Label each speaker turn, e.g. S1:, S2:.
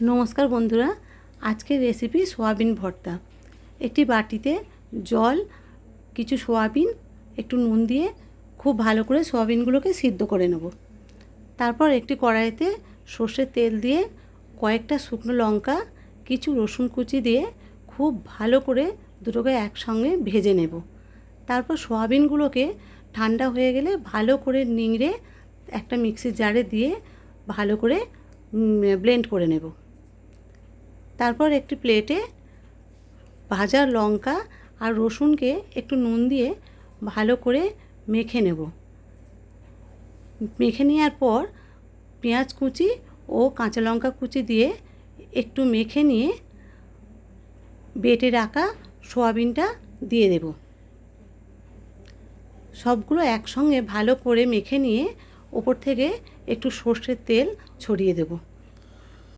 S1: নমস্কার বন্ধুরা, আজকের রেসিপি সোয়াবিন ভর্তা। একটি বাটিতে জল, কিছু সোয়াবিন, একটু নুন দিয়ে খুব ভালো করে সোয়াবিনগুলোকে সিদ্ধ করে নেব। তারপর একটি কড়াইতে সর্ষের তেল দিয়ে কয়েকটা শুকনো লঙ্কা, কিছু রসুন কুচি দিয়ে খুব ভালো করে দুটোকে একসঙ্গে ভেজে নেব। তারপর সোয়াবিনগুলোকে ঠান্ডা হয়ে গেলে ভালো করে নিংড়ে একটা মিক্সির জারে দিয়ে ভালো করে ব্লেন্ড করে নেব। তারপর একটি প্লেটে ভাজা লঙ্কা আর রসুনকে একটু নুন দিয়ে ভালো করে মেখে নেব। মেখে নেওয়ার পর পেঁয়াজ কুচি ও কাঁচা লঙ্কা কুচি দিয়ে একটু মেখে নিয়ে বেটে রাখা সোয়াবিনটা দিয়ে দেব। সবগুলো একসঙ্গে ভালো করে মেখে নিয়ে ওপর থেকে একটু সর্ষের তেল ছড়িয়ে দেব।